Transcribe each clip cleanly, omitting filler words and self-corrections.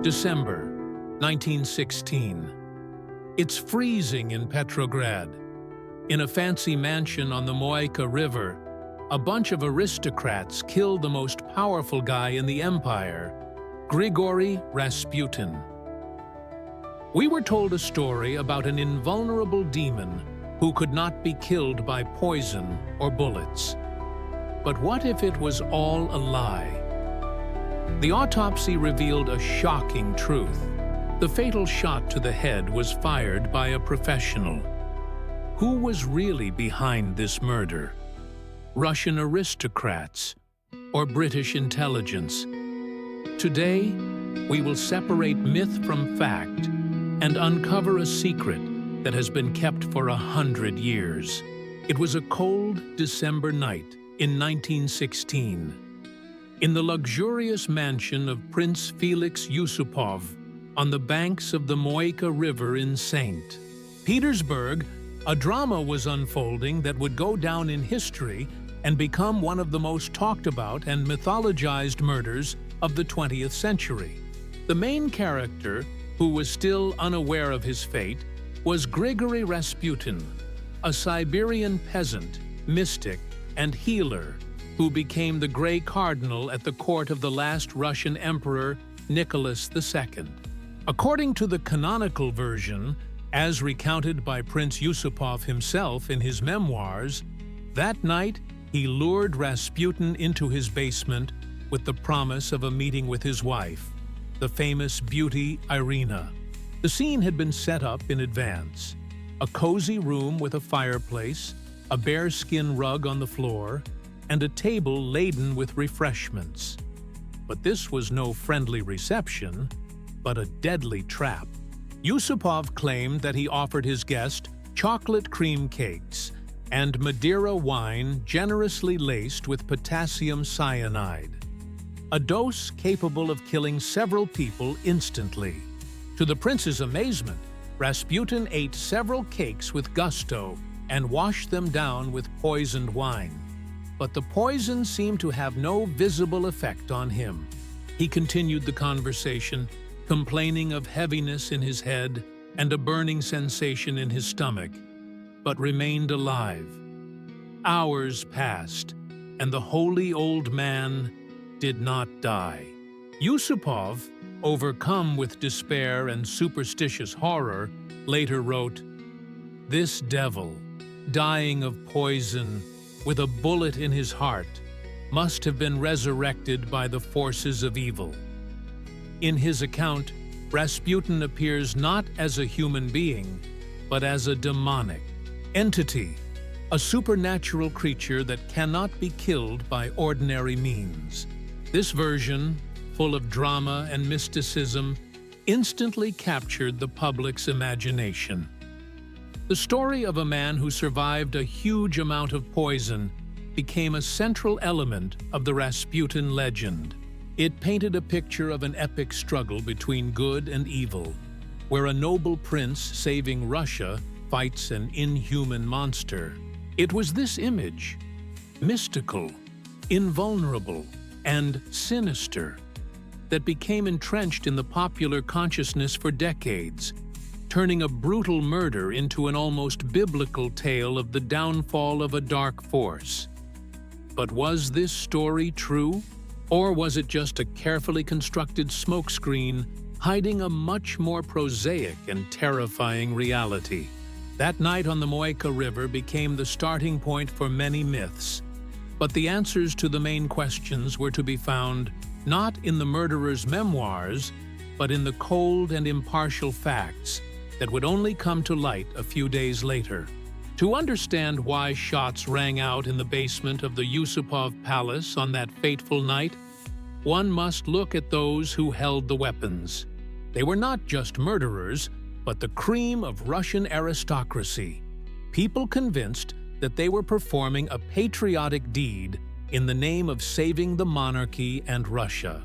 December 1916. It's freezing in Petrograd. In a fancy mansion on the Moika River, a bunch of aristocrats kill the most powerful guy in the empire, Grigori Rasputin. We were told a story about an invulnerable demon who could not be killed by poison or bullets. But what if it was all a lie? The autopsy revealed a shocking truth. The fatal shot to the head was fired by a professional. Who was really behind this murder? Russian aristocrats or British intelligence? Today, we will separate myth from fact and uncover a secret that has been kept for 100 years. It was a cold December night in 1916. In the luxurious mansion of Prince Felix Yusupov on the banks of the Moika River in St. Petersburg, a drama was unfolding that would go down in history and become one of the most talked about and mythologized murders of the 20th century. The main character, who was still unaware of his fate, was Grigori Rasputin, a Siberian peasant, mystic, and healer who became the Grey Cardinal at the court of the last Russian emperor, Nicholas II. According to the canonical version, as recounted by Prince Yusupov himself in his memoirs, that night he lured Rasputin into his basement with the promise of a meeting with his wife, the famous beauty Irina. The scene had been set up in advance. A cozy room with a fireplace, a bearskin rug on the floor, and a table laden with refreshments. But this was no friendly reception, but a deadly trap. Yusupov claimed that he offered his guest chocolate cream cakes and Madeira wine generously laced with potassium cyanide, a dose capable of killing several people instantly. To the prince's amazement, Rasputin ate several cakes with gusto and washed them down with poisoned wine. But the poison seemed to have no visible effect on him. He continued the conversation, complaining of heaviness in his head and a burning sensation in his stomach, but remained alive. Hours passed, and the holy old man did not die. Yusupov, overcome with despair and superstitious horror, later wrote, "This devil, dying of poison, with a bullet in his heart, must have been resurrected by the forces of evil." In his account, Rasputin appears not as a human being, but as a demonic entity, a supernatural creature that cannot be killed by ordinary means. This version, full of drama and mysticism, instantly captured the public's imagination. The story of a man who survived a huge amount of poison became a central element of the Rasputin legend. It painted a picture of an epic struggle between good and evil, where a noble prince saving Russia fights an inhuman monster. It was this image, mystical, invulnerable, and sinister, that became entrenched in the popular consciousness for decades, turning a brutal murder into an almost biblical tale of the downfall of a dark force. But was this story true? Or was it just a carefully constructed smokescreen hiding a much more prosaic and terrifying reality? That night on the Moika River became the starting point for many myths, but the answers to the main questions were to be found not in the murderer's memoirs, but in the cold and impartial facts that would only come to light a few days later. To understand why shots rang out in the basement of the Yusupov palace on that fateful night, one must look at those who held the weapons. They were not just murderers, but the cream of Russian aristocracy, people convinced that they were performing a patriotic deed in the name of saving the monarchy and Russia.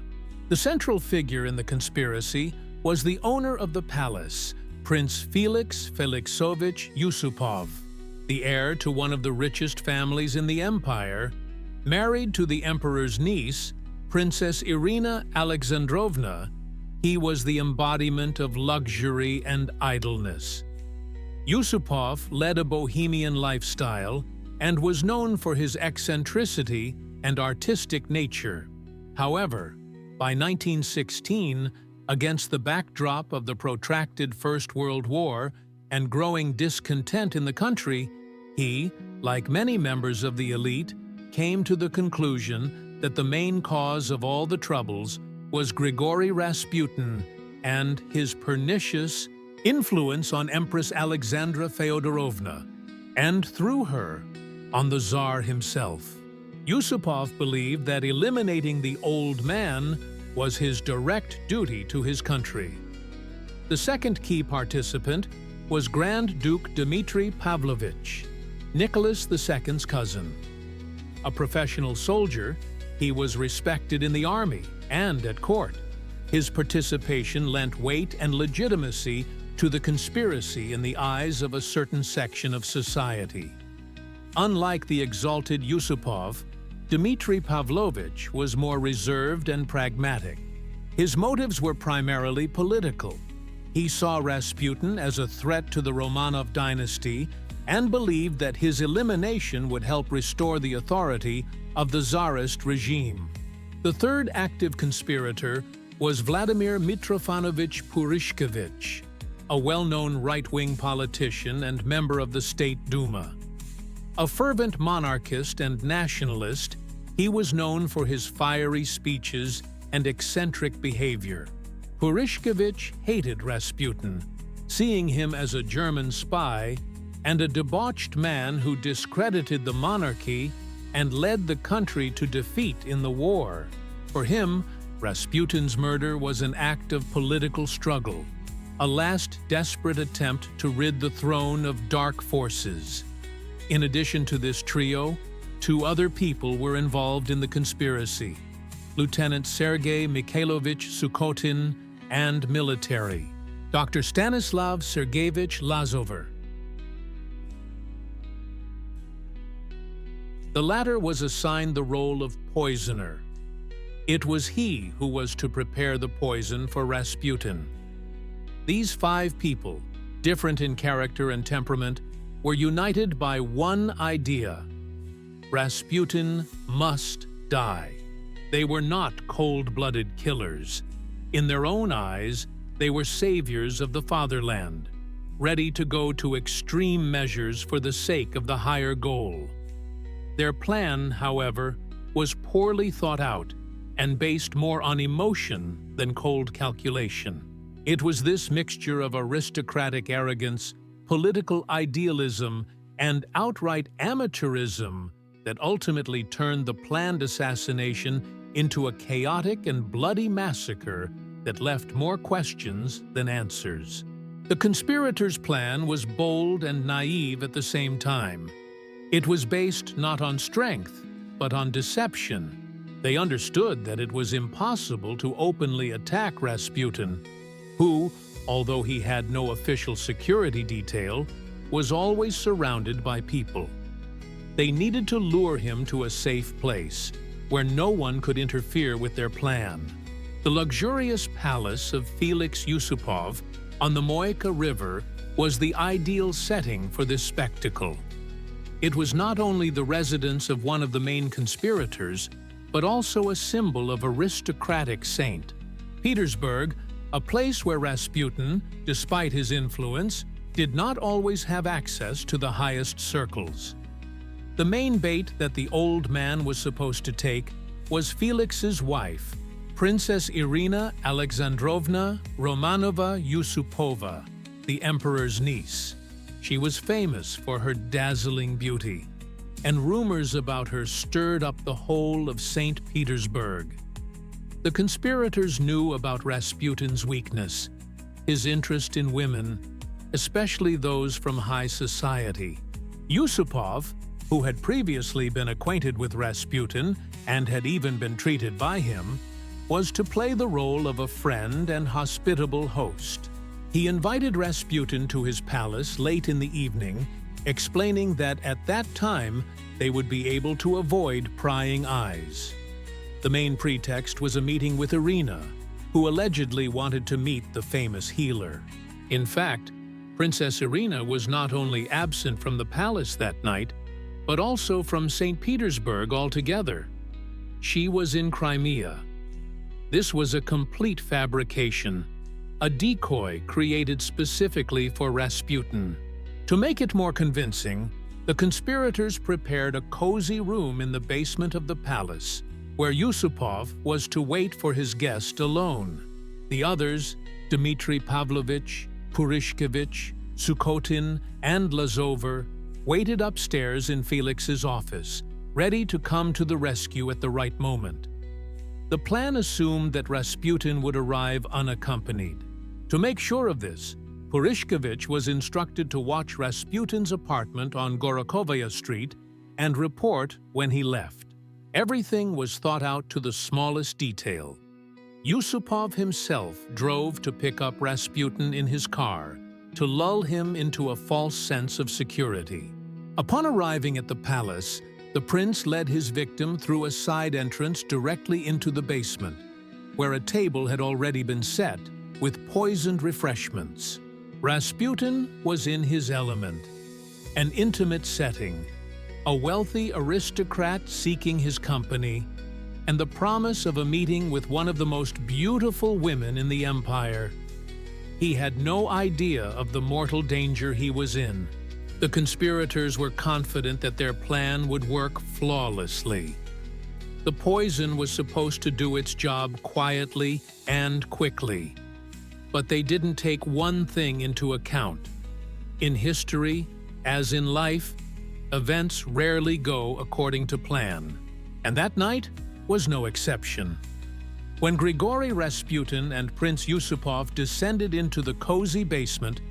The central figure in the conspiracy was the owner of the palace, Prince Felix Felixovich Yusupov, the heir to one of the richest families in the empire. Married to the emperor's niece, Princess Irina Alexandrovna, He was the embodiment of luxury and idleness. Yusupov led a bohemian lifestyle and was known for his eccentricity and artistic nature. However, by 1916, against the backdrop of the protracted First World War and growing discontent in the country, he, like many members of the elite, came to the conclusion that the main cause of all the troubles was Grigori Rasputin and his pernicious influence on Empress Alexandra Feodorovna, and through her, on the Tsar himself. Yusupov believed that eliminating the old man was his direct duty to his country. The second key participant was Grand Duke Dmitry Pavlovich, Nicholas II's cousin. A professional soldier, he was respected in the army and at court. His participation lent weight and legitimacy to the conspiracy in the eyes of a certain section of society. Unlike the exalted Yusupov, Dmitry Pavlovich was more reserved and pragmatic. His motives were primarily political. He saw Rasputin as a threat to the Romanov dynasty and believed that his elimination would help restore the authority of the Tsarist regime. The third active conspirator was Vladimir Mitrofanovich Purishkevich, a well-known right-wing politician and member of the State Duma. A fervent monarchist and nationalist, he was known for his fiery speeches and eccentric behavior. Purishkevich hated Rasputin, seeing him as a German spy and a debauched man who discredited the monarchy and led the country to defeat in the war. For him, Rasputin's murder was an act of political struggle, a last desperate attempt to rid the throne of dark forces. In addition to this trio, two other people were involved in the conspiracy: Lieutenant Sergei Mikhailovich Sukhotin and military, Dr. Stanislav Sergeyevich Lazover. The latter was assigned the role of poisoner. It was he who was to prepare the poison for Rasputin. These 5 people, different in character and temperament, were united by one idea: Rasputin must die. They were not cold-blooded killers. In their own eyes, they were saviors of the fatherland, ready to go to extreme measures for the sake of the higher goal. Their plan, however, was poorly thought out and based more on emotion than cold calculation. It was this mixture of aristocratic arrogance, political idealism, and outright amateurism that ultimately turned the planned assassination into a chaotic and bloody massacre that left more questions than answers. The conspirators' plan was bold and naive at the same time. It was based not on strength, but on deception. They understood that it was impossible to openly attack Rasputin, who, although he had no official security detail, was always surrounded by people. They needed to lure him to a safe place, where no one could interfere with their plan. The luxurious palace of Felix Yusupov on the Moika River was the ideal setting for this spectacle. It was not only the residence of one of the main conspirators, but also a symbol of aristocratic St. Petersburg, a place where Rasputin, despite his influence, did not always have access to the highest circles. The main bait that the old man was supposed to take was Felix's wife, Princess Irina Alexandrovna Romanova Yusupova, the emperor's niece. She was famous for her dazzling beauty, and rumors about her stirred up the whole of St. Petersburg. The conspirators knew about Rasputin's weakness, his interest in women, especially those from high society. Yusupov, who had previously been acquainted with Rasputin and had even been treated by him, was to play the role of a friend and hospitable host. He invited Rasputin to his palace late in the evening, explaining that at that time they would be able to avoid prying eyes. The main pretext was a meeting with Irina, who allegedly wanted to meet the famous healer. In fact, Princess Irina was not only absent from the palace that night, but also from St. Petersburg altogether. She was in Crimea. This was a complete fabrication, a decoy created specifically for Rasputin. To make it more convincing, the conspirators prepared a cozy room in the basement of the palace, where Yusupov was to wait for his guest alone. The others, Dmitry Pavlovich, Purishkevich, Sukhotin, and Lazover, waited upstairs in Felix's office, ready to come to the rescue at the right moment. The plan assumed that Rasputin would arrive unaccompanied. To make sure of this, Purishkevich was instructed to watch Rasputin's apartment on Gorokovaya Street and report when he left. Everything was thought out to the smallest detail. Yusupov himself drove to pick up Rasputin in his car to lull him into a false sense of security. Upon arriving at the palace, the prince led his victim through a side entrance directly into the basement, where a table had already been set with poisoned refreshments. Rasputin was in his element, an intimate setting, a wealthy aristocrat seeking his company, and the promise of a meeting with one of the most beautiful women in the empire. He had no idea of the mortal danger he was in. The conspirators were confident that their plan would work flawlessly. The poison was supposed to do its job quietly and quickly. But they didn't take one thing into account. In history, as in life, events rarely go according to plan. And that night was no exception. When Grigori Rasputin and Prince Yusupov descended into the cozy basement,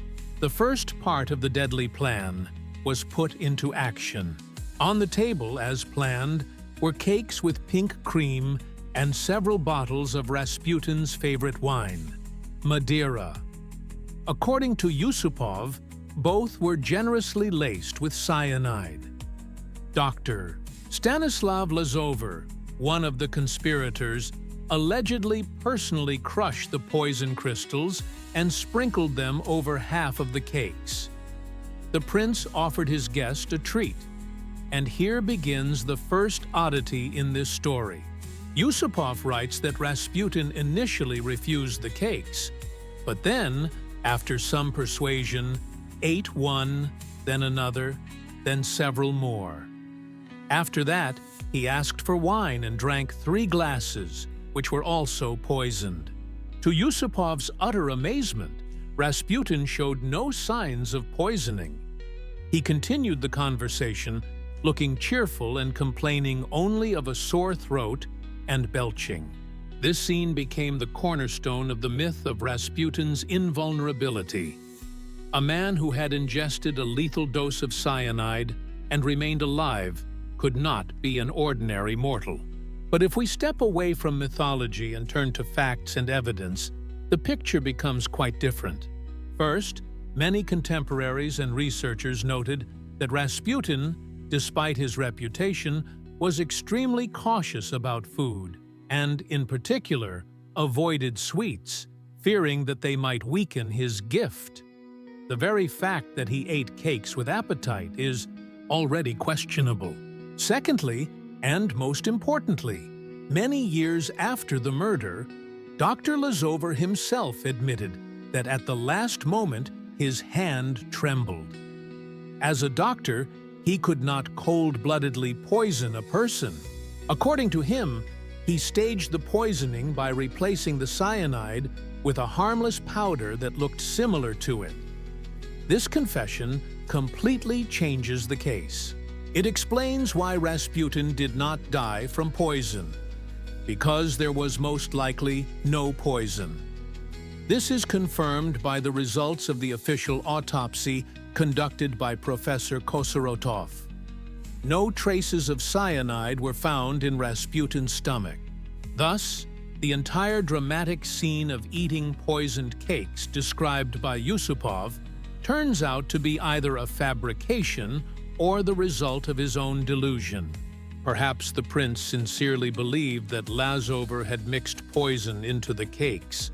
the first part of the deadly plan was put into action. On the table, as planned, were cakes with pink cream and several bottles of Rasputin's favorite wine, Madeira. According to Yusupov, both were generously laced with cyanide. Dr. Stanislav Lazover, one of the conspirators, allegedly personally crushed the poison crystals and sprinkled them over half of the cakes. The prince offered his guest a treat, and here begins the first oddity in this story. Yusupov writes that Rasputin initially refused the cakes, but then, after some persuasion, ate one, then another, then several more. After that, he asked for wine and drank 3 glasses, which were also poisoned. To Yusupov's utter amazement, Rasputin showed no signs of poisoning. He continued the conversation, looking cheerful and complaining only of a sore throat and belching. This scene became the cornerstone of the myth of Rasputin's invulnerability. A man who had ingested a lethal dose of cyanide and remained alive could not be an ordinary mortal. But if we step away from mythology and turn to facts and evidence, the picture becomes quite different. First, many contemporaries and researchers noted that Rasputin, despite his reputation, was extremely cautious about food, and, in particular, avoided sweets, fearing that they might weaken his gift. The very fact that he ate cakes with appetite is already questionable. Secondly, and most importantly, many years after the murder, Dr. Lazover himself admitted that at the last moment his hand trembled. As a doctor, he could not cold-bloodedly poison a person. According to him, he staged the poisoning by replacing the cyanide with a harmless powder that looked similar to it. This confession completely changes the case. It explains why Rasputin did not die from poison, because there was most likely no poison. This is confirmed by the results of the official autopsy conducted by Professor Kosorotov. No traces of cyanide were found in Rasputin's stomach. Thus, the entire dramatic scene of eating poisoned cakes described by Yusupov turns out to be either a fabrication or the result of his own delusion. Perhaps the prince sincerely believed that Lazover had mixed poison into the cakes,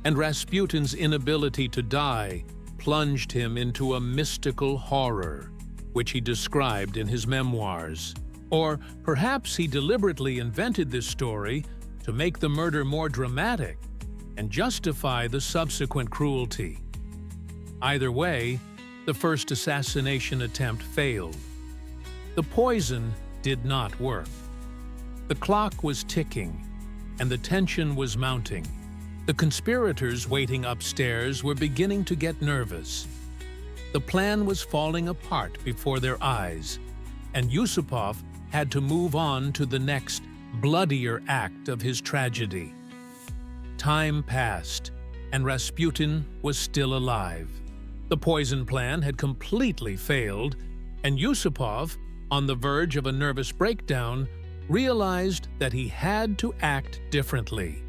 and Rasputin's inability to die plunged him into a mystical horror, which he described in his memoirs. Or perhaps he deliberately invented this story to make the murder more dramatic and justify the subsequent cruelty. Either way, the first assassination attempt failed. The poison did not work. The clock was ticking, and the tension was mounting. The conspirators waiting upstairs were beginning to get nervous. The plan was falling apart before their eyes, and Yusupov had to move on to the next, bloodier act of his tragedy. Time passed, and Rasputin was still alive. The poison plan had completely failed, and Yusupov, on the verge of a nervous breakdown, realized that he had to act differently.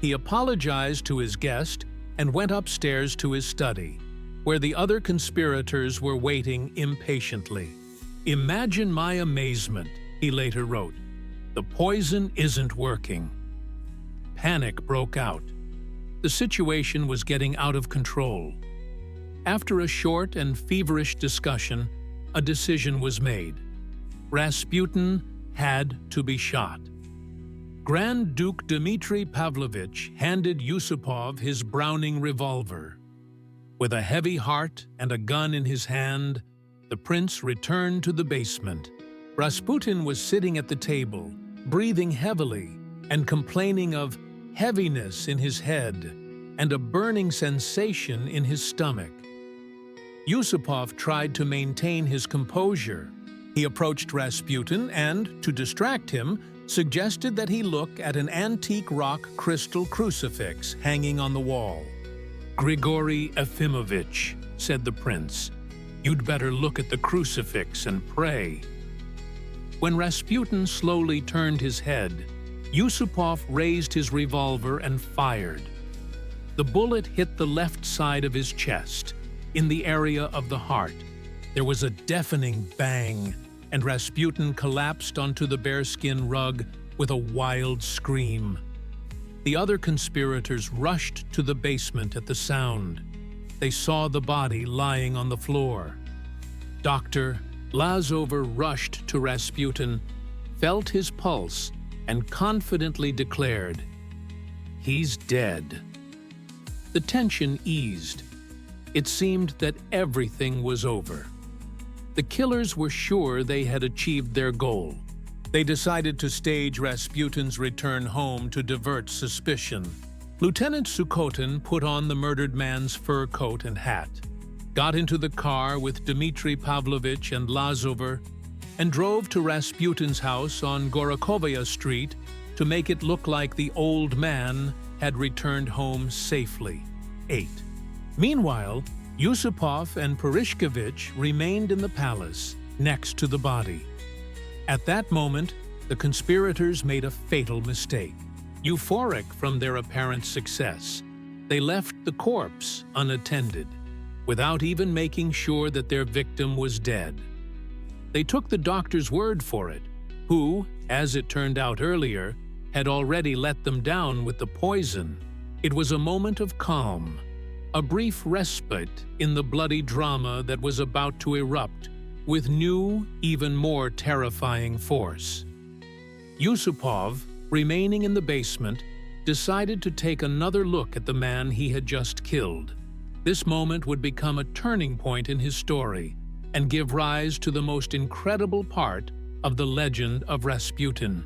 He apologized to his guest and went upstairs to his study, where the other conspirators were waiting impatiently. "Imagine my amazement," he later wrote. "The poison isn't working." Panic broke out. The situation was getting out of control. After a short and feverish discussion, a decision was made. Rasputin had to be shot. Grand Duke Dmitry Pavlovich handed Yusupov his Browning revolver. With a heavy heart and a gun in his hand, the prince returned to the basement. Rasputin was sitting at the table, breathing heavily and complaining of heaviness in his head and a burning sensation in his stomach. Yusupov tried to maintain his composure. He approached Rasputin and, to distract him, suggested that he look at an antique rock crystal crucifix hanging on the wall. "Grigori Efimovich," said the prince, "you'd better look at the crucifix and pray." When Rasputin slowly turned his head, Yusupov raised his revolver and fired. The bullet hit the left side of his chest, in the area of the heart. There was a deafening bang, and Rasputin collapsed onto the bearskin rug with a wild scream. The other conspirators rushed to the basement at the sound. They saw the body lying on the floor. Dr. Lazover rushed to Rasputin, felt his pulse, and confidently declared, "He's dead." The tension eased. It seemed that everything was over. The killers were sure they had achieved their goal. They decided to stage Rasputin's return home to divert suspicion. Lieutenant Sukhotin put on the murdered man's fur coat and hat, got into the car with Dmitry Pavlovich and Lazover, and drove to Rasputin's house on Gorokovaya Street to make it look like the old man had returned home safely. 8. Meanwhile, Yusupov and Purishkevich remained in the palace, next to the body. At that moment, the conspirators made a fatal mistake. Euphoric from their apparent success, they left the corpse unattended, without even making sure that their victim was dead. They took the doctor's word for it, who, as it turned out earlier, had already let them down with the poison. It was a moment of calm, a brief respite in the bloody drama that was about to erupt with new, even more terrifying force. Yusupov, remaining in the basement, decided to take another look at the man he had just killed. This moment would become a turning point in his story and give rise to the most incredible part of the legend of Rasputin.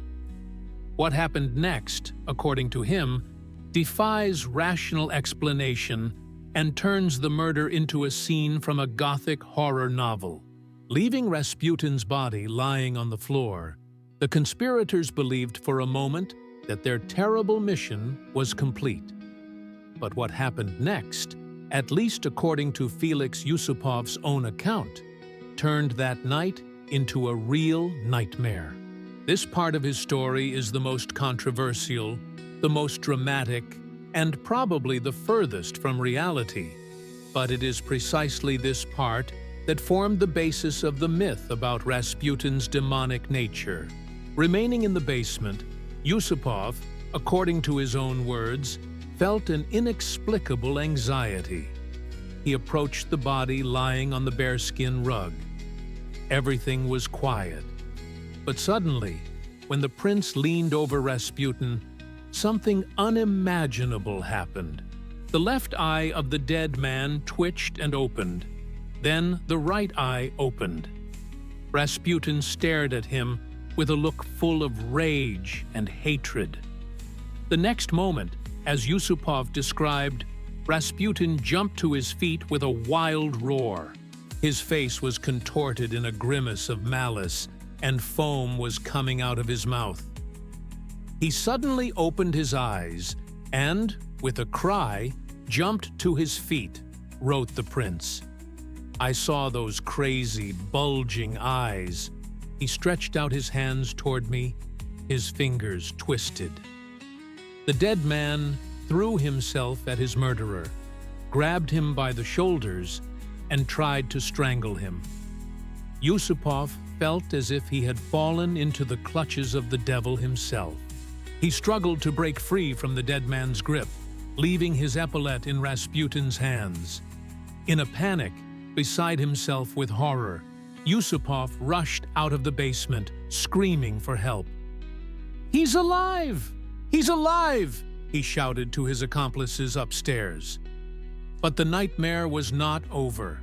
What happened next, according to him, defies rational explanation and turns the murder into a scene from a Gothic horror novel. Leaving Rasputin's body lying on the floor, the conspirators believed for a moment that their terrible mission was complete. But what happened next, at least according to Felix Yusupov's own account, turned that night into a real nightmare. This part of his story is the most controversial, the most dramatic, and probably the furthest from reality. But it is precisely this part that formed the basis of the myth about Rasputin's demonic nature. Remaining in the basement, Yusupov, according to his own words, felt an inexplicable anxiety. He approached the body lying on the bearskin rug. Everything was quiet. But suddenly, when the prince leaned over Rasputin, something unimaginable happened. The left eye of the dead man twitched and opened. Then the right eye opened. Rasputin stared at him with a look full of rage and hatred. The next moment, as Yusupov described, Rasputin jumped to his feet with a wild roar. His face was contorted in a grimace of malice, and foam was coming out of his mouth. He suddenly opened his eyes and, with a cry, jumped to his feet, wrote the prince. I saw those crazy, bulging eyes. He stretched out his hands toward me, his fingers twisted. The dead man threw himself at his murderer, grabbed him by the shoulders, and tried to strangle him. Yusupov felt as if he had fallen into the clutches of the devil himself. He struggled to break free from the dead man's grip, leaving his epaulette in Rasputin's hands. In a panic, beside himself with horror, Yusupov rushed out of the basement, screaming for help. "He's alive! He's alive!" he shouted to his accomplices upstairs. But the nightmare was not over.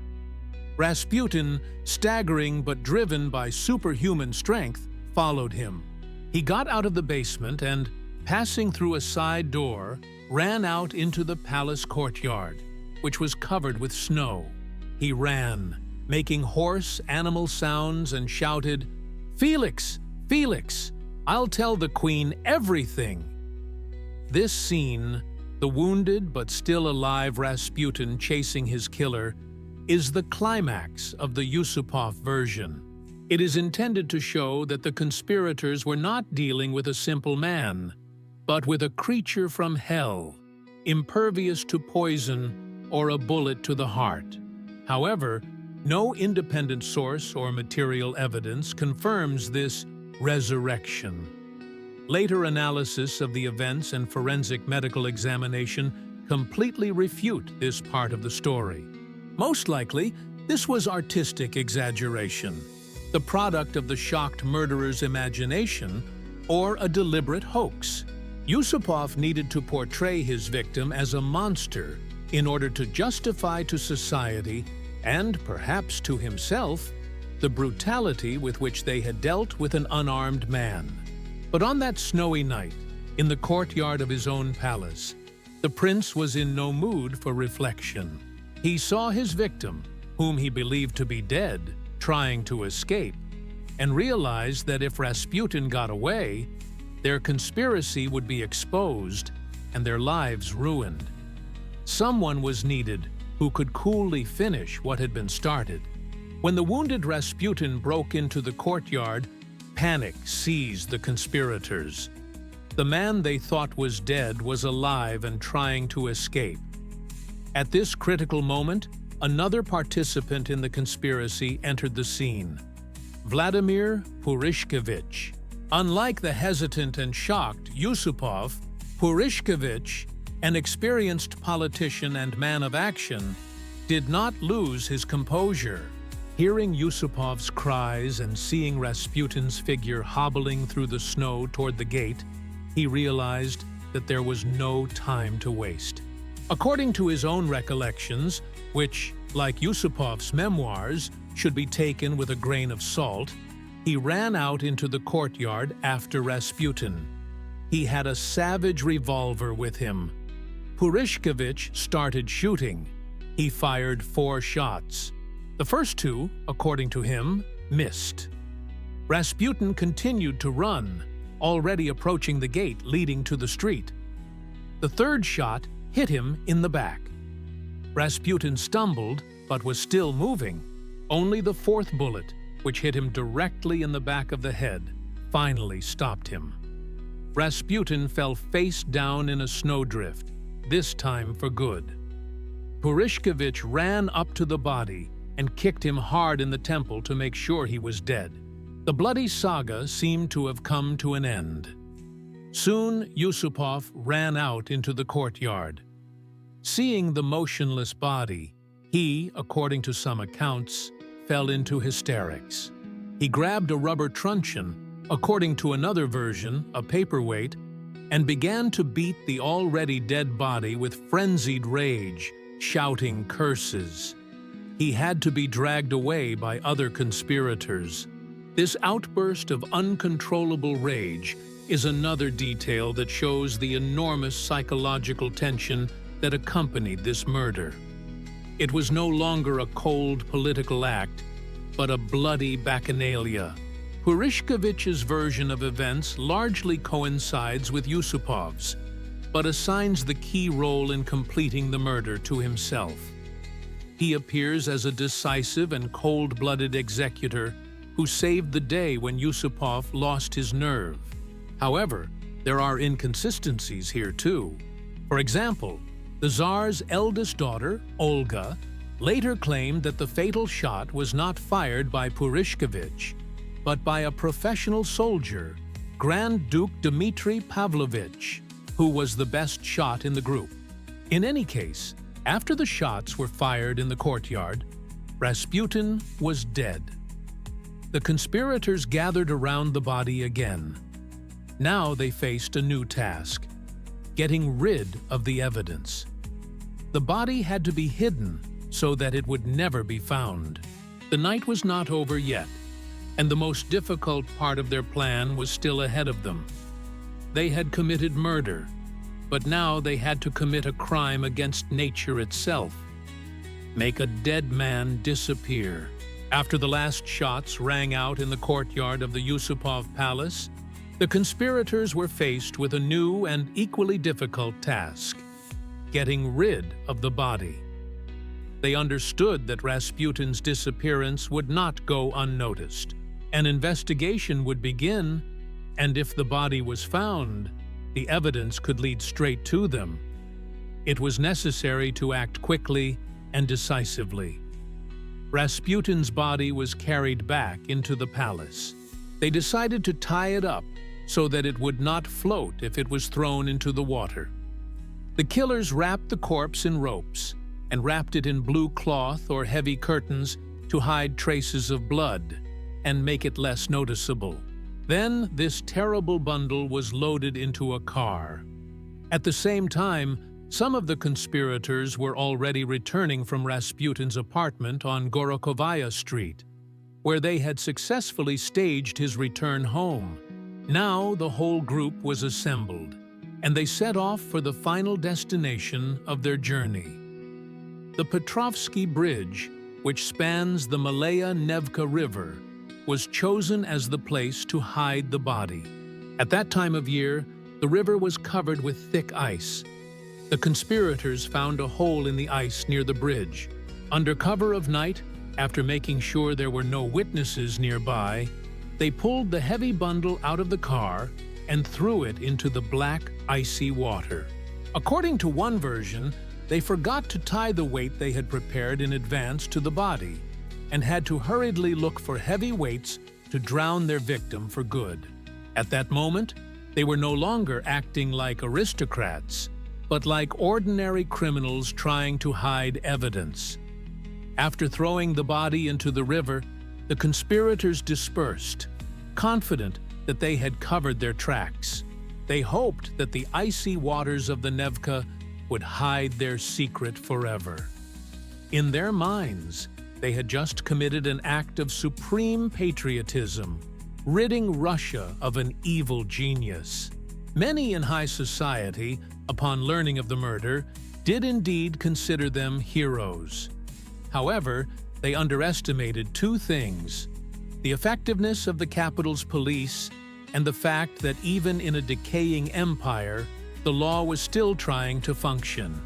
Rasputin, staggering but driven by superhuman strength, followed him. He got out of the basement and, passing through a side door, ran out into the palace courtyard, which was covered with snow. He ran, making hoarse animal sounds, and shouted, "Felix! Felix! I'll tell the queen everything!" This scene, the wounded but still alive Rasputin chasing his killer, is the climax of the Yusupov version. It is intended to show that the conspirators were not dealing with a simple man, but with a creature from hell, impervious to poison or a bullet to the heart. However, no independent source or material evidence confirms this resurrection. Later analysis of the events and forensic medical examination completely refute this part of the story. Most likely, this was artistic exaggeration, the product of the shocked murderer's imagination, or a deliberate hoax. Yusupov needed to portray his victim as a monster in order to justify to society, and perhaps to himself, the brutality with which they had dealt with an unarmed man. But on that snowy night, in the courtyard of his own palace, the prince was in no mood for reflection. He saw his victim, whom he believed to be dead, trying to escape, and realized that if Rasputin got away, their conspiracy would be exposed and their lives ruined. Someone was needed who could coolly finish what had been started. When the wounded Rasputin broke into the courtyard, panic seized the conspirators. The man they thought was dead was alive and trying to escape. At this critical moment, another participant in the conspiracy entered the scene: Vladimir Purishkevich. Unlike the hesitant and shocked Yusupov, Purishkevich, an experienced politician and man of action, did not lose his composure. Hearing Yusupov's cries and seeing Rasputin's figure hobbling through the snow toward the gate, he realized that there was no time to waste. According to his own recollections, which, like Yusupov's memoirs, should be taken with a grain of salt, he ran out into the courtyard after Rasputin. He had a savage revolver with him. Purishkevich started shooting. He fired 4 shots. The first 2, according to him, missed. Rasputin continued to run, already approaching the gate leading to the street. The 3rd shot hit him in the back. Rasputin stumbled, but was still moving. Only the 4th bullet, which hit him directly in the back of the head, finally stopped him. Rasputin fell face down in a snowdrift, this time for good. Purishkevich ran up to the body, and kicked him hard in the temple to make sure he was dead. The bloody saga seemed to have come to an end. Soon, Yusupov ran out into the courtyard. Seeing the motionless body, he, according to some accounts, fell into hysterics. He grabbed a rubber truncheon, according to another version, a paperweight, and began to beat the already dead body with frenzied rage, shouting curses. He had to be dragged away by other conspirators. This outburst of uncontrollable rage is another detail that shows the enormous psychological tension that accompanied this murder. It was no longer a cold political act, but a bloody bacchanalia. Purishkevich's version of events largely coincides with Yusupov's, but assigns the key role in completing the murder to himself. He appears as a decisive and cold-blooded executor who saved the day when Yusupov lost his nerve. However, there are inconsistencies here too. For example, the Tsar's eldest daughter, Olga, later claimed that the fatal shot was not fired by Purishkevich, but by a professional soldier, Grand Duke Dmitry Pavlovich, who was the best shot in the group. In any case, after the shots were fired in the courtyard, Rasputin was dead. The conspirators gathered around the body again. Now they faced a new task: getting rid of the evidence. The body had to be hidden so that it would never be found. The night was not over yet, and the most difficult part of their plan was still ahead of them. They had committed murder, but now they had to commit a crime against nature itself: make a dead man disappear. After the last shots rang out in the courtyard of the Yusupov palace, the conspirators were faced with a new and equally difficult task: getting rid of the body. They understood that Rasputin's disappearance would not go unnoticed. An investigation would begin, and if the body was found, the evidence could lead straight to them. It was necessary to act quickly and decisively. Rasputin's body was carried back into the palace. They decided to tie it up so that it would not float if it was thrown into the water. The killers wrapped the corpse in ropes and wrapped it in blue cloth or heavy curtains to hide traces of blood and make it less noticeable. Then this terrible bundle was loaded into a car. At the same time, some of the conspirators were already returning from Rasputin's apartment on Gorokovaya Street, where they had successfully staged his return home. Now the whole group was assembled, and they set off for the final destination of their journey. The Petrovsky Bridge, which spans the Malaya-Nevka River, was chosen as the place to hide the body. At that time of year, the river was covered with thick ice. The conspirators found a hole in the ice near the bridge. Under cover of night, after making sure there were no witnesses nearby, they pulled the heavy bundle out of the car and threw it into the black, icy water. According to one version, they forgot to tie the weight they had prepared in advance to the body and had to hurriedly look for heavy weights to drown their victim for good. At that moment, they were no longer acting like aristocrats, but like ordinary criminals trying to hide evidence. After throwing the body into the river, the conspirators dispersed, confident that they had covered their tracks. They hoped that the icy waters of the Nevka would hide their secret forever. In their minds, they had just committed an act of supreme patriotism, ridding Russia of an evil genius. Many in high society, upon learning of the murder, did indeed consider them heroes. However, they underestimated two things: the effectiveness of the capital's police and the fact that even in a decaying empire, the law was still trying to function.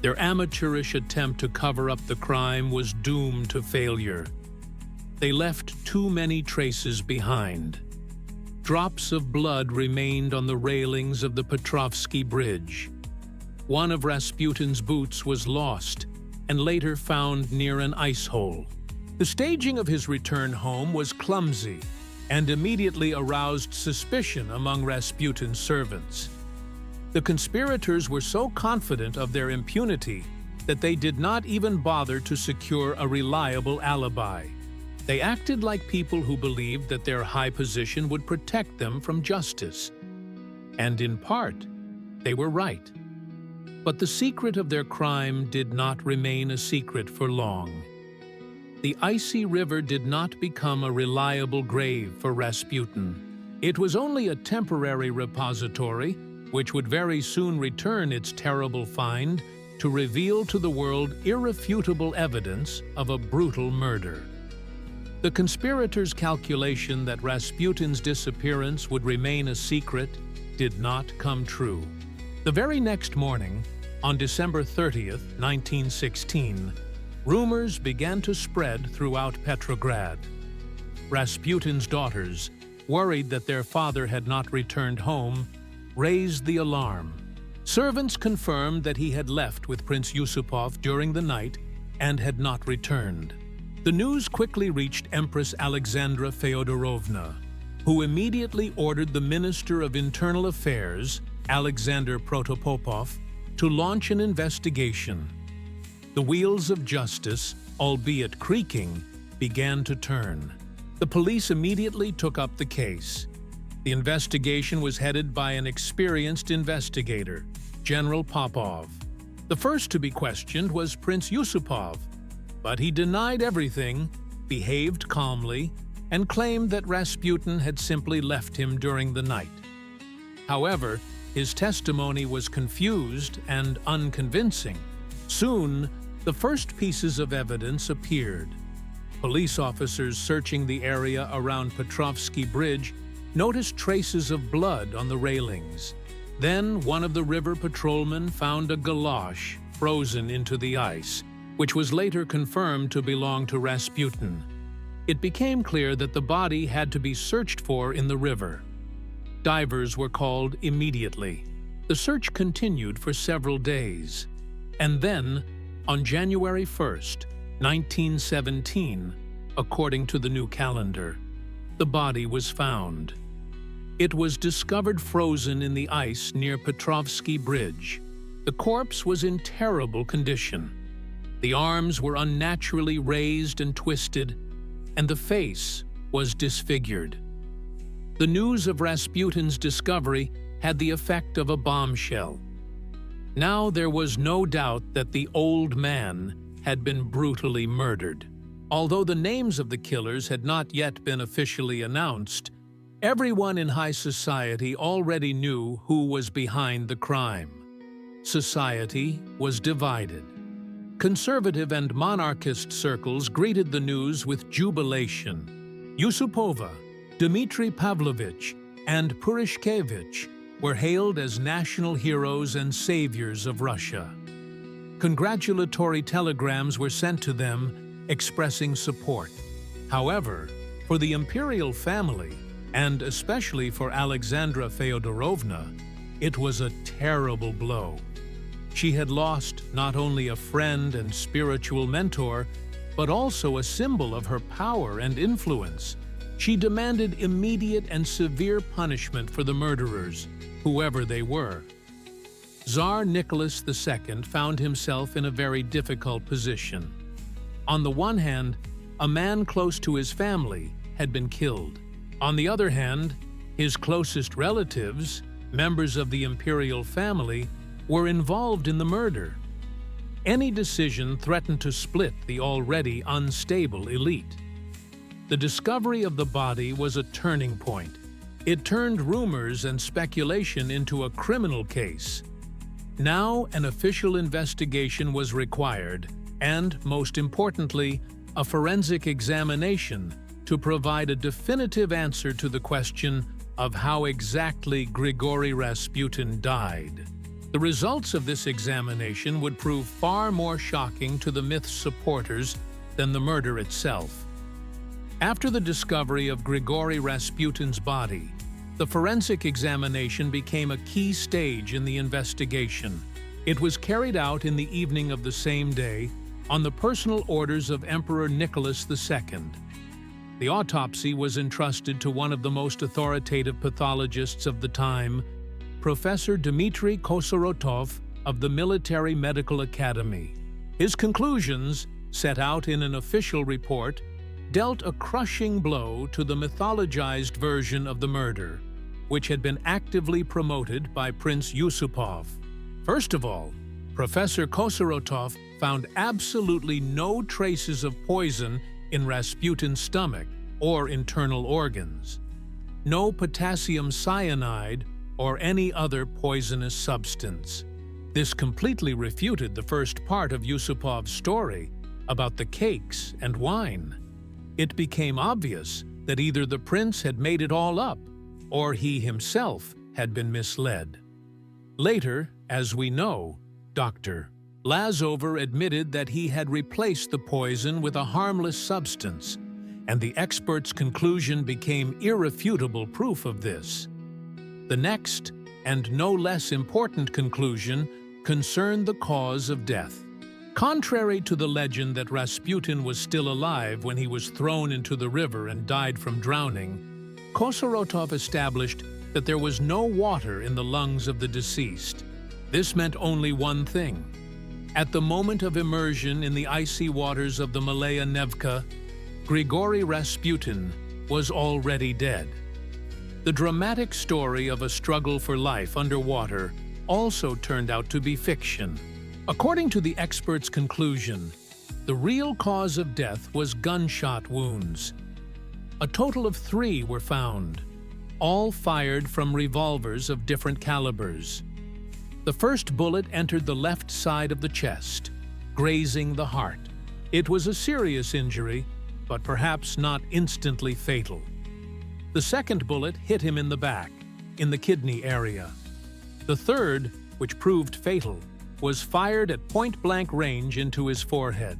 Their amateurish attempt to cover up the crime was doomed to failure. They left too many traces behind. Drops of blood remained on the railings of the Petrovsky Bridge. One of Rasputin's boots was lost and later found near an ice hole. The staging of his return home was clumsy and immediately aroused suspicion among Rasputin's servants. The conspirators were so confident of their impunity that they did not even bother to secure a reliable alibi. They acted like people who believed that their high position would protect them from justice. And in part, they were right. But the secret of their crime did not remain a secret for long. The icy river did not become a reliable grave for Rasputin. It was only a temporary repository, which would very soon return its terrible find to reveal to the world irrefutable evidence of a brutal murder. The conspirators' calculation that Rasputin's disappearance would remain a secret did not come true. The very next morning, on December 30th, 1916, rumors began to spread throughout Petrograd. Rasputin's daughters, worried that their father had not returned home, raised the alarm. Servants confirmed that he had left with Prince Yusupov during the night and had not returned. The news quickly reached Empress Alexandra Feodorovna, who immediately ordered the Minister of Internal Affairs, Alexander Protopopov, to launch an investigation. The wheels of justice, albeit creaking, began to turn. The police immediately took up the case. The investigation was headed by an experienced investigator, General Popov. The first to be questioned was Prince Yusupov, but he denied everything, behaved calmly, and claimed that Rasputin had simply left him during the night. However, his testimony was confused and unconvincing. Soon, the first pieces of evidence appeared. Police officers searching the area around Petrovsky Bridge noticed traces of blood on the railings. Then one of the river patrolmen found a galosh frozen into the ice, which was later confirmed to belong to Rasputin. It became clear that the body had to be searched for in the river. Divers were called immediately. The search continued for several days. And then, on January 1st, 1917, according to the new calendar, the body was found. It was discovered frozen in the ice near Petrovsky Bridge. The corpse was in terrible condition. The arms were unnaturally raised and twisted, and the face was disfigured. The news of Rasputin's discovery had the effect of a bombshell. Now there was no doubt that the old man had been brutally murdered. Although the names of the killers had not yet been officially announced, everyone in high society already knew who was behind the crime. Society was divided. Conservative and monarchist circles greeted the news with jubilation. Yusupova, Dmitry Pavlovich, and Purishkevich were hailed as national heroes and saviors of Russia. Congratulatory telegrams were sent to them expressing support. However, for the imperial family, and especially for Alexandra Feodorovna, it was a terrible blow. She had lost not only a friend and spiritual mentor, but also a symbol of her power and influence. She demanded immediate and severe punishment for the murderers, whoever they were. Tsar Nicholas II found himself in a very difficult position. On the one hand, a man close to his family had been killed. On the other hand, his closest relatives, members of the imperial family, were involved in the murder. Any decision threatened to split the already unstable elite. The discovery of the body was a turning point. It turned rumors and speculation into a criminal case. Now an official investigation was required, and, most importantly, a forensic examination to provide a definitive answer to the question of how exactly Grigori Rasputin died. The results of this examination would prove far more shocking to the myth's supporters than the murder itself. After the discovery of Grigori Rasputin's body, the forensic examination became a key stage in the investigation. It was carried out in the evening of the same day, on the personal orders of Emperor Nicholas II. The autopsy was entrusted to one of the most authoritative pathologists of the time, Professor Dmitry Kosorotov of the Military Medical Academy. His conclusions, set out in an official report, dealt a crushing blow to the mythologized version of the murder, which had been actively promoted by Prince Yusupov. First of all, Professor Kosorotov found absolutely no traces of poison in Rasputin's stomach or internal organs. No potassium cyanide or any other poisonous substance. This completely refuted the first part of Yusupov's story about the cakes and wine. It became obvious that either the prince had made it all up, or he himself had been misled. Later, as we know, Dr. Lazover admitted that he had replaced the poison with a harmless substance, and the expert's conclusion became irrefutable proof of this. The next, and no less important conclusion, concerned the cause of death. Contrary to the legend that Rasputin was still alive when he was thrown into the river and died from drowning, Kosorotov established that there was no water in the lungs of the deceased. This meant only one thing. At the moment of immersion in the icy waters of the Malaya Nevka, Grigori Rasputin was already dead. The dramatic story of a struggle for life underwater also turned out to be fiction. According to the expert's conclusion, the real cause of death was gunshot wounds. A total of 3 were found, all fired from revolvers of different calibers. The first bullet entered the left side of the chest, grazing the heart. It was a serious injury, but perhaps not instantly fatal. The second bullet hit him in the back, in the kidney area. The third, which proved fatal, was fired at point-blank range into his forehead.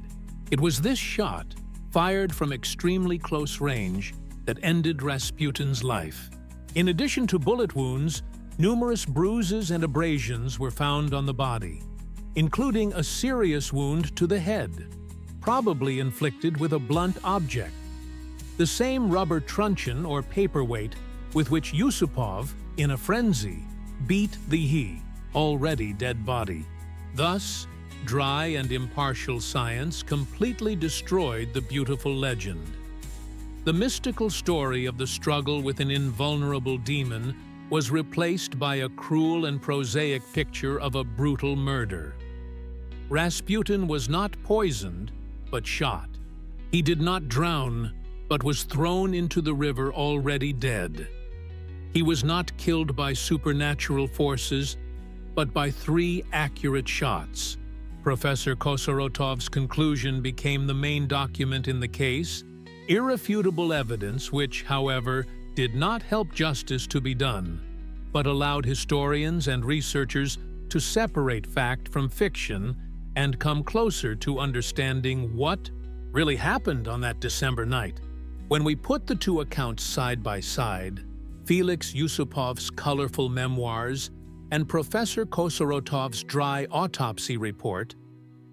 It was this shot, fired from extremely close range, that ended Rasputin's life. In addition to bullet wounds, numerous bruises and abrasions were found on the body, including a serious wound to the head, probably inflicted with a blunt object. The same rubber truncheon or paperweight with which Yusupov, in a frenzy, beat the already dead body. Thus, dry and impartial science completely destroyed the beautiful legend. The mystical story of the struggle with an invulnerable demon was replaced by a cruel and prosaic picture of a brutal murder. Rasputin was not poisoned, but shot. He did not drown, but was thrown into the river already dead. He was not killed by supernatural forces, but by 3 accurate shots. Professor Kosorotov's conclusion became the main document in the case, irrefutable evidence which, however, did not help justice to be done, but allowed historians and researchers to separate fact from fiction and come closer to understanding what really happened on that December night. When we put the 2 accounts side by side, Felix Yusupov's colorful memoirs and Professor Kosorotov's dry autopsy report,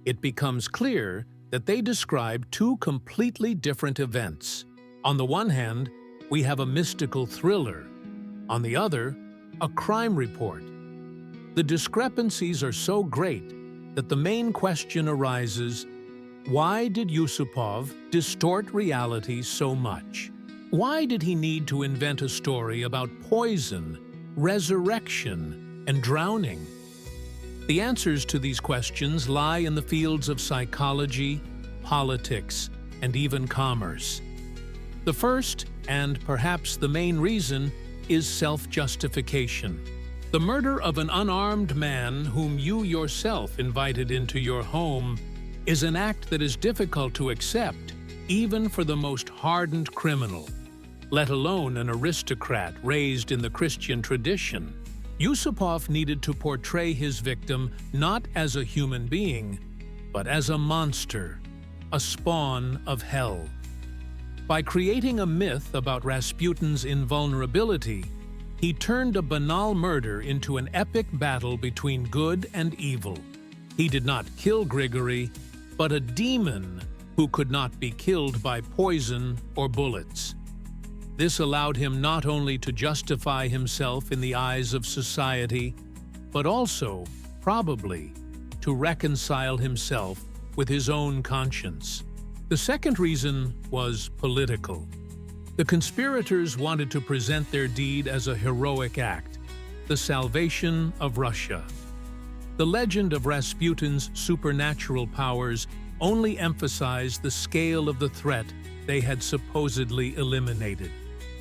it becomes clear that they describe 2 completely different events. On the one hand, we have a mystical thriller. On the other, a crime report. The discrepancies are so great that the main question arises: why did Yusupov distort reality so much? Why did he need to invent a story about poison, resurrection, and drowning? The answers to these questions lie in the fields of psychology, politics, and even commerce. The first, and perhaps the main reason, is self-justification. The murder of an unarmed man whom you yourself invited into your home is an act that is difficult to accept, even for the most hardened criminal, let alone an aristocrat raised in the Christian tradition. Yusupov needed to portray his victim not as a human being, but as a monster, a spawn of hell. By creating a myth about Rasputin's invulnerability, he turned a banal murder into an epic battle between good and evil. He did not kill Grigori, but a demon who could not be killed by poison or bullets. This allowed him not only to justify himself in the eyes of society, but also, probably, to reconcile himself with his own conscience. The second reason was political. The conspirators wanted to present their deed as a heroic act, the salvation of Russia. The legend of Rasputin's supernatural powers only emphasized the scale of the threat they had supposedly eliminated.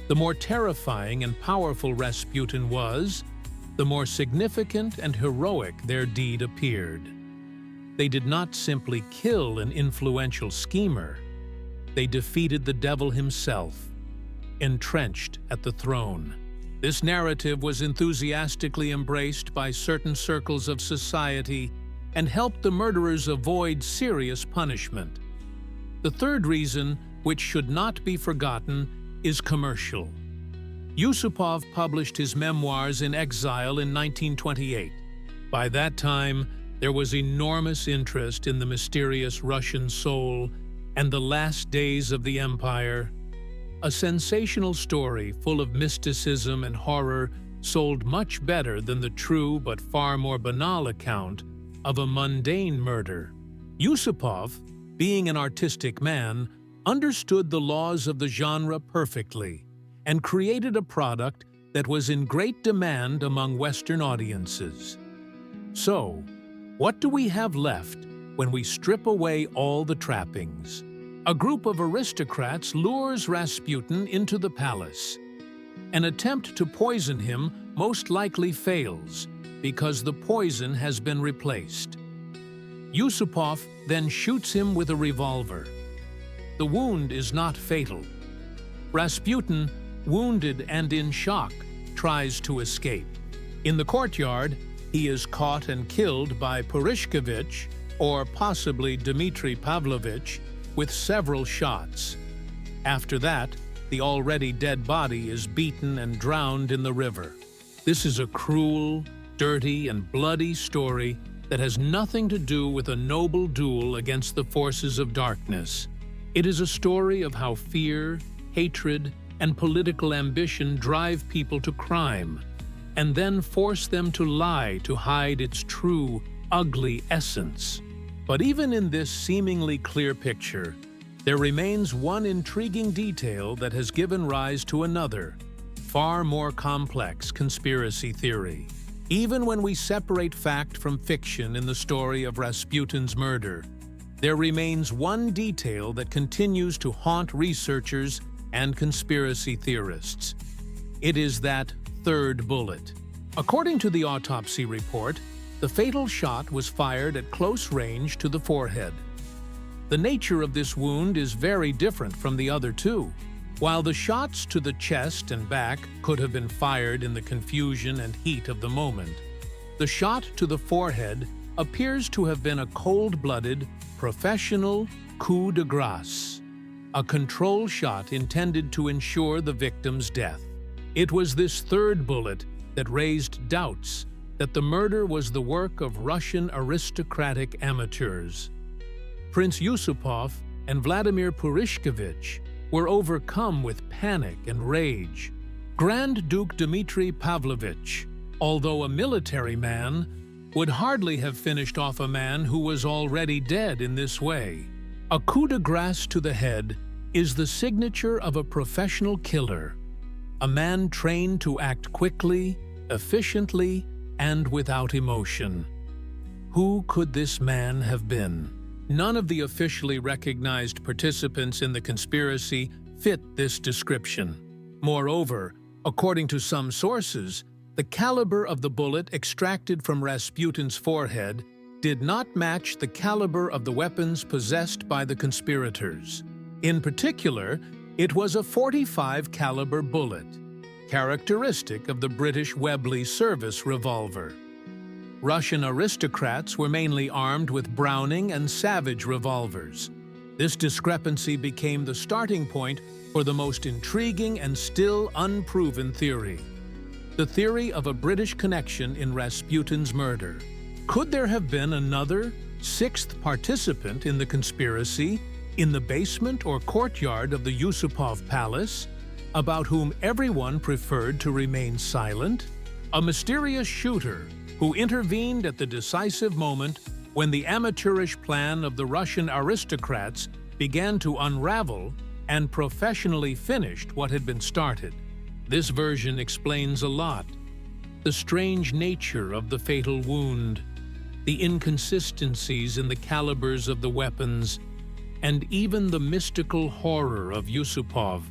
The more terrifying and powerful Rasputin was, the more significant and heroic their deed appeared. They did not simply kill an influential schemer. They defeated the devil himself, entrenched at the throne. This narrative was enthusiastically embraced by certain circles of society and helped the murderers avoid serious punishment. The third reason, which should not be forgotten, is commercial. Yusupov published his memoirs in exile in 1928. By that time, there was enormous interest in the mysterious Russian soul and the last days of the empire. A sensational story full of mysticism and horror sold much better than the true but far more banal account of a mundane murder. Yusupov, being an artistic man, understood the laws of the genre perfectly and created a product that was in great demand among Western audiences. So, what do we have left when we strip away all the trappings? A group of aristocrats lures Rasputin into the palace. An attempt to poison him most likely fails because the poison has been replaced. Yusupov then shoots him with a revolver. The wound is not fatal. Rasputin, wounded and in shock, tries to escape. In the courtyard, he is caught and killed by Purishkevich, or possibly Dmitry Pavlovich, with several shots. After that, the already dead body is beaten and drowned in the river. This is a cruel, dirty, and bloody story that has nothing to do with a noble duel against the forces of darkness. It is a story of how fear, hatred, and political ambition drive people to crime, and then force them to lie to hide its true, ugly essence. But even in this seemingly clear picture, there remains one intriguing detail that has given rise to another, far more complex conspiracy theory. Even when we separate fact from fiction in the story of Rasputin's murder, there remains one detail that continues to haunt researchers and conspiracy theorists. It is that third bullet. According to the autopsy report, the fatal shot was fired at close range to the forehead. The nature of this wound is very different from the other two. While the shots to the chest and back could have been fired in the confusion and heat of the moment, the shot to the forehead appears to have been a cold-blooded, professional coup de grace, a control shot intended to ensure the victim's death. It was this third bullet that raised doubts that the murder was the work of Russian aristocratic amateurs. Prince Yusupov and Vladimir Purishkevich were overcome with panic and rage. Grand Duke Dmitry Pavlovich, although a military man, would hardly have finished off a man who was already dead in this way. A coup de grace to the head is the signature of a professional killer, a man trained to act quickly, efficiently, and without emotion. Who could this man have been? None of the officially recognized participants in the conspiracy fit this description. Moreover, according to some sources, the caliber of the bullet extracted from Rasputin's forehead did not match the caliber of the weapons possessed by the conspirators. In particular, it was a .45 caliber bullet, characteristic of the British Webley service revolver. Russian aristocrats were mainly armed with Browning and Savage revolvers. This discrepancy became the starting point for the most intriguing and still unproven theory: the theory of a British connection in Rasputin's murder. Could there have been another, sixth participant in the conspiracy in the basement or courtyard of the Yusupov palace, about whom everyone preferred to remain silent, a mysterious shooter who intervened at the decisive moment when the amateurish plan of the Russian aristocrats began to unravel and professionally finished what had been started. This version explains a lot. The strange nature of the fatal wound, the inconsistencies in the calibers of the weapons, and even the mystical horror of Yusupov,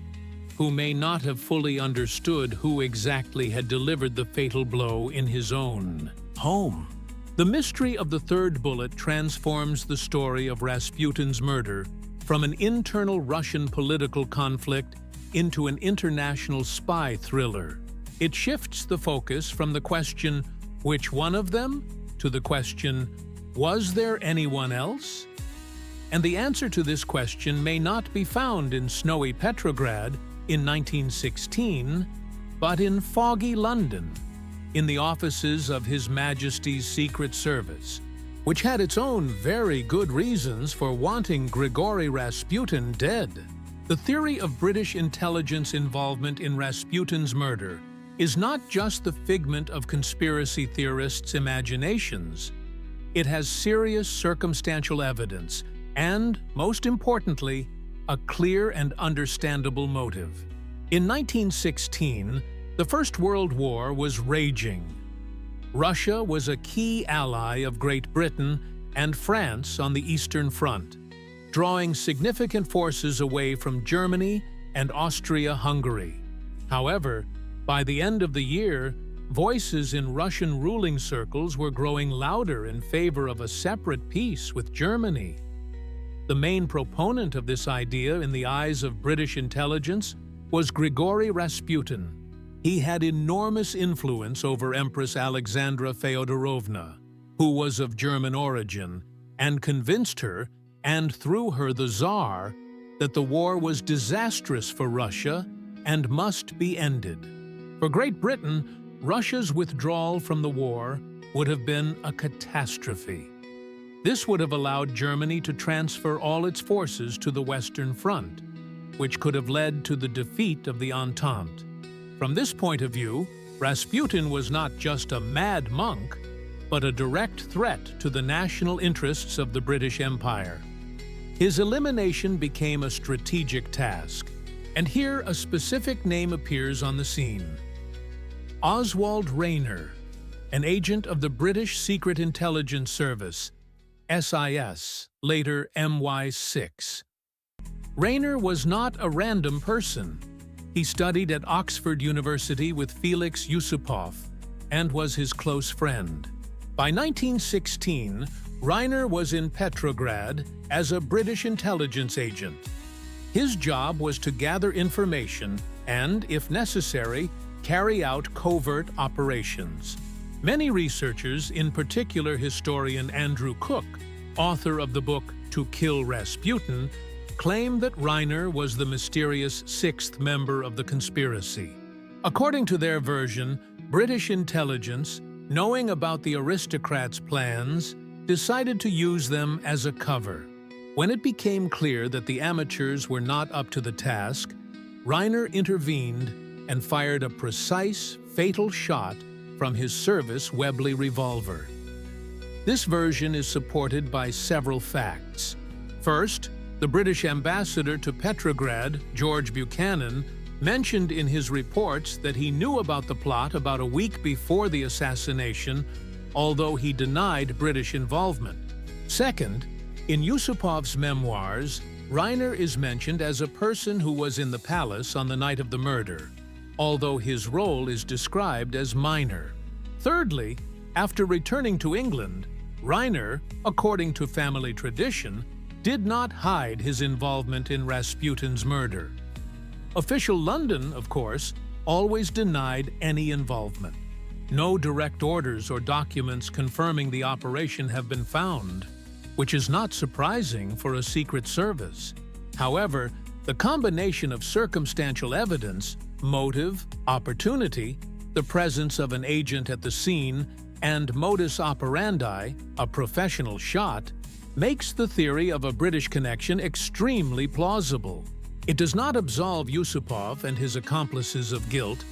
who may not have fully understood who exactly had delivered the fatal blow in his own home. The mystery of the third bullet transforms the story of Rasputin's murder from an internal Russian political conflict into an international spy thriller. It shifts the focus from the question, which one of them, to the question, was there anyone else? And the answer to this question may not be found in snowy Petrograd in 1916, but in foggy London, in the offices of His Majesty's Secret Service, which had its own very good reasons for wanting Grigori Rasputin dead. The theory of British intelligence involvement in Rasputin's murder is not just the figment of conspiracy theorists' imaginations. It has serious circumstantial evidence and, most importantly, a clear and understandable motive. In 1916, the First World War was raging. Russia was a key ally of Great Britain and France on the Eastern Front, drawing significant forces away from Germany and Austria-Hungary. However, by the end of the year, voices in Russian ruling circles were growing louder in favor of a separate peace with Germany. The main proponent of this idea in the eyes of British intelligence was Grigori Rasputin. He had enormous influence over Empress Alexandra Feodorovna, who was of German origin, and convinced her, and through her the Tsar, that the war was disastrous for Russia and must be ended. For Great Britain, Russia's withdrawal from the war would have been a catastrophe. This would have allowed Germany to transfer all its forces to the Western Front, which could have led to the defeat of the Entente. From this point of view, Rasputin was not just a mad monk, but a direct threat to the national interests of the British Empire. His elimination became a strategic task, and here a specific name appears on the scene. Oswald Rayner, an agent of the British Secret Intelligence Service, SIS, later MI6. Rayner was not a random person. He studied at Oxford University with Felix Yusupov and was his close friend. By 1916, Rayner was in Petrograd as a British intelligence agent. His job was to gather information and, if necessary, carry out covert operations. Many researchers, in particular historian Andrew Cook, author of the book To Kill Rasputin, claim that Rayner was the mysterious sixth member of the conspiracy. According to their version, British intelligence, knowing about the aristocrats' plans, decided to use them as a cover. When it became clear that the amateurs were not up to the task, Rayner intervened and fired a precise, fatal shot from his service Webley revolver. This version is supported by several facts. First, the British ambassador to Petrograd, George Buchanan, mentioned in his reports that he knew about the plot about a week before the assassination, although he denied British involvement. Second, in Yusupov's memoirs, Rayner is mentioned as a person who was in the palace on the night of the murder, although his role is described as minor. Thirdly, after returning to England, Rayner, according to family tradition, did not hide his involvement in Rasputin's murder. Official London, of course, always denied any involvement. No direct orders or documents confirming the operation have been found, which is not surprising for a secret service. However, the combination of circumstantial evidence, motive, opportunity, the presence of an agent at the scene, and modus operandi, a professional shot, makes the theory of a British connection extremely plausible. It does not absolve Yusupov and his accomplices of guilt,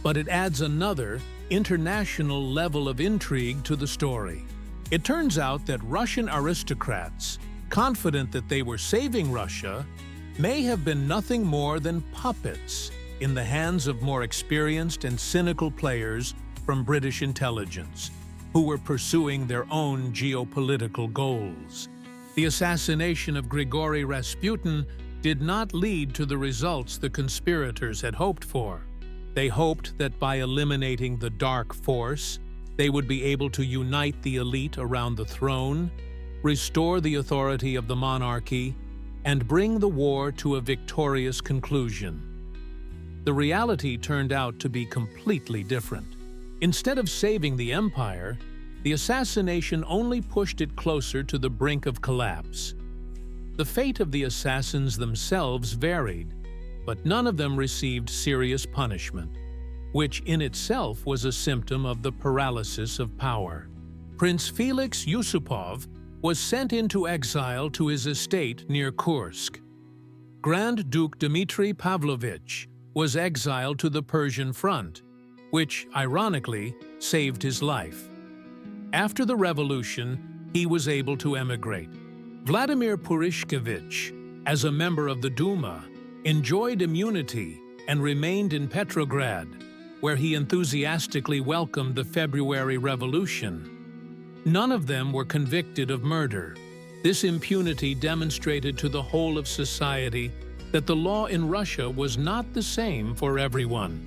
but it adds another, international level of intrigue to the story. It turns out that Russian aristocrats, confident that they were saving Russia, may have been nothing more than puppets in the hands of more experienced and cynical players from British intelligence, who were pursuing their own geopolitical goals. The assassination of Grigori Rasputin did not lead to the results the conspirators had hoped for. They hoped that by eliminating the dark force, they would be able to unite the elite around the throne, restore the authority of the monarchy, and bring the war to a victorious conclusion. The reality turned out to be completely different. Instead of saving the empire, the assassination only pushed it closer to the brink of collapse. The fate of the assassins themselves varied, but none of them received serious punishment, which in itself was a symptom of the paralysis of power. Prince Felix Yusupov was sent into exile to his estate near Kursk. Grand Duke Dmitry Pavlovich was exiled to the Persian front, which, ironically, saved his life. After the revolution, he was able to emigrate. Vladimir Purishkevich, as a member of the Duma, enjoyed immunity and remained in Petrograd, where he enthusiastically welcomed the February Revolution. None of them were convicted of murder. This impunity demonstrated to the whole of society that the law in Russia was not the same for everyone.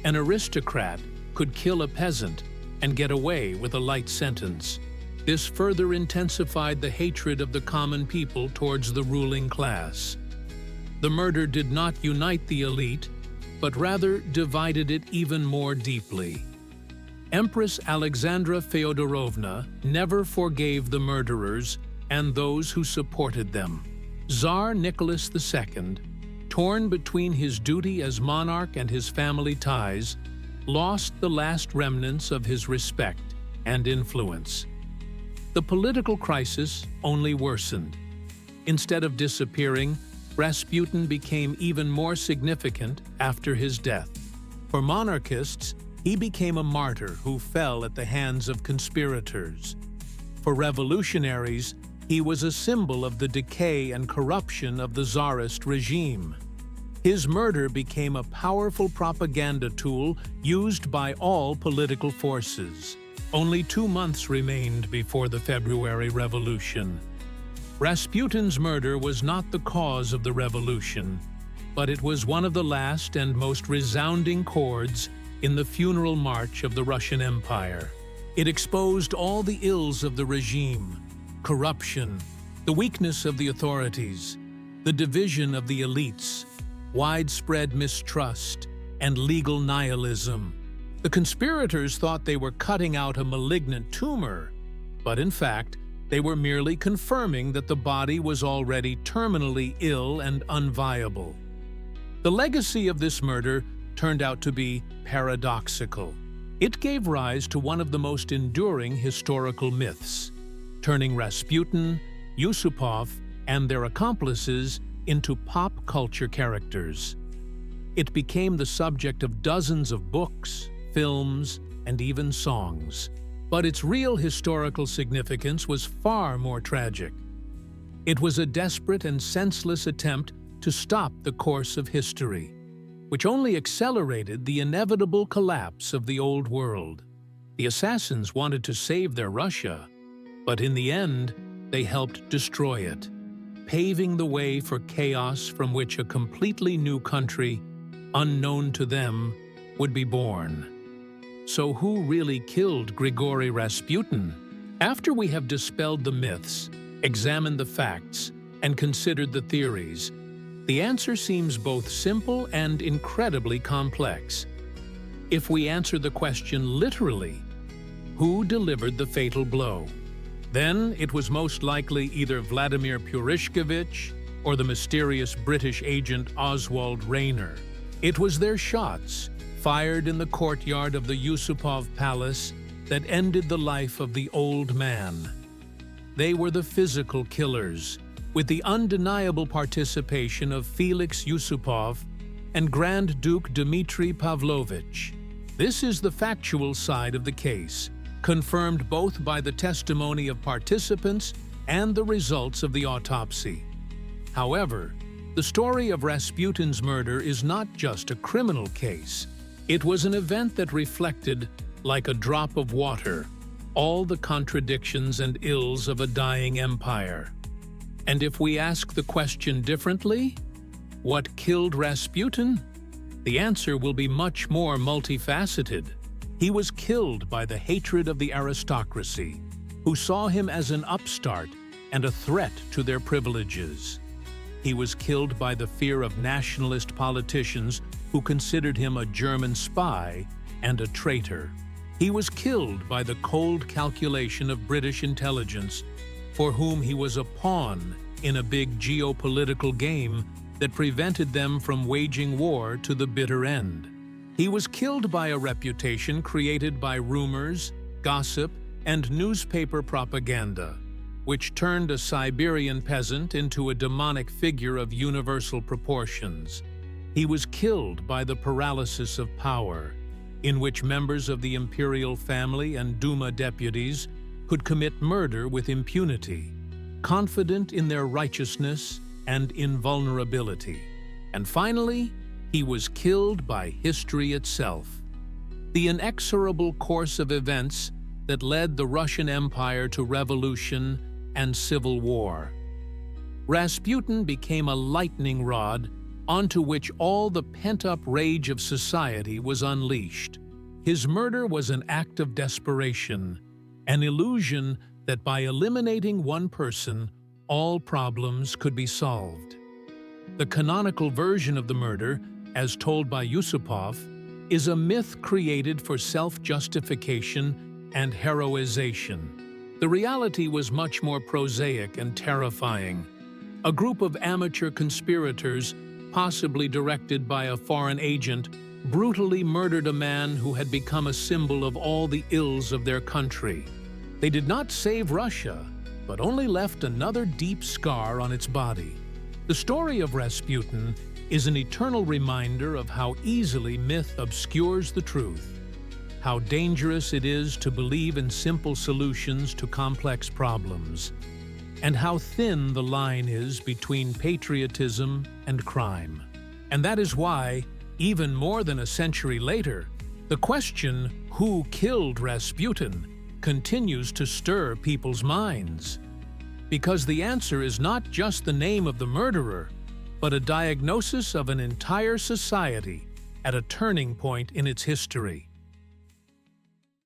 An aristocrat could kill a peasant and get away with a light sentence. This further intensified the hatred of the common people towards the ruling class. The murder did not unite the elite, but rather divided it even more deeply. Empress Alexandra Feodorovna never forgave the murderers and those who supported them. Tsar Nicholas II, torn between his duty as monarch and his family ties, lost the last remnants of his respect and influence. The political crisis only worsened. Instead of disappearing, Rasputin became even more significant after his death. For monarchists, he became a martyr who fell at the hands of conspirators. For revolutionaries, he was a symbol of the decay and corruption of the Tsarist regime. His murder became a powerful propaganda tool used by all political forces. Only 2 months remained before the February Revolution. Rasputin's murder was not the cause of the revolution, but it was one of the last and most resounding chords in the funeral march of the Russian Empire. It exposed all the ills of the regime: corruption, the weakness of the authorities, the division of the elites, widespread mistrust, and legal nihilism. The conspirators thought they were cutting out a malignant tumor, but in fact, they were merely confirming that the body was already terminally ill and unviable. The legacy of this murder turned out to be paradoxical. It gave rise to one of the most enduring historical myths, turning Rasputin, Yusupov, and their accomplices into pop culture characters. It became the subject of dozens of books, films, and even songs. But its real historical significance was far more tragic. It was a desperate and senseless attempt to stop the course of history, which only accelerated the inevitable collapse of the old world. The assassins wanted to save their Russia, but in the end, they helped destroy it, paving the way for chaos from which a completely new country, unknown to them, would be born. So who really killed Grigori Rasputin? After we have dispelled the myths, examined the facts, and considered the theories, the answer seems both simple and incredibly complex. If we answer the question literally, who delivered the fatal blow? Then it was most likely either Vladimir Purishkevich or the mysterious British agent Oswald Rayner. It was their shots, fired in the courtyard of the Yusupov Palace, that ended the life of the old man. They were the physical killers, with the undeniable participation of Felix Yusupov and Grand Duke Dmitry Pavlovich. This is the factual side of the case, confirmed both by the testimony of participants and the results of the autopsy. However, the story of Rasputin's murder is not just a criminal case. It was an event that reflected, like a drop of water, all the contradictions and ills of a dying empire. And if we ask the question differently, what killed Rasputin? The answer will be much more multifaceted. He was killed by the hatred of the aristocracy, who saw him as an upstart and a threat to their privileges. He was killed by the fear of nationalist politicians who considered him a German spy and a traitor. He was killed by the cold calculation of British intelligence, for whom he was a pawn in a big geopolitical game that prevented them from waging war to the bitter end. He was killed by a reputation created by rumors, gossip, and newspaper propaganda, which turned a Siberian peasant into a demonic figure of universal proportions. He was killed by the paralysis of power, in which members of the imperial family and Duma deputies could commit murder with impunity, confident in their righteousness and invulnerability. And finally, he was killed by history itself, the inexorable course of events that led the Russian Empire to revolution and civil war. Rasputin became a lightning rod onto which all the pent-up rage of society was unleashed. His murder was an act of desperation, an illusion that by eliminating one person, all problems could be solved. The canonical version of the murder, as told by Yusupov, is a myth created for self-justification and heroization. The reality was much more prosaic and terrifying. A group of amateur conspirators, possibly directed by a foreign agent, brutally murdered a man who had become a symbol of all the ills of their country. They did not save Russia, but only left another deep scar on its body. The story of Rasputin is an eternal reminder of how easily myth obscures the truth, how dangerous it is to believe in simple solutions to complex problems, and how thin the line is between patriotism and crime. And that is why, even more than a century later, the question, who killed Rasputin, continues to stir people's minds. Because the answer is not just the name of the murderer, but a diagnosis of an entire society at a turning point in its history.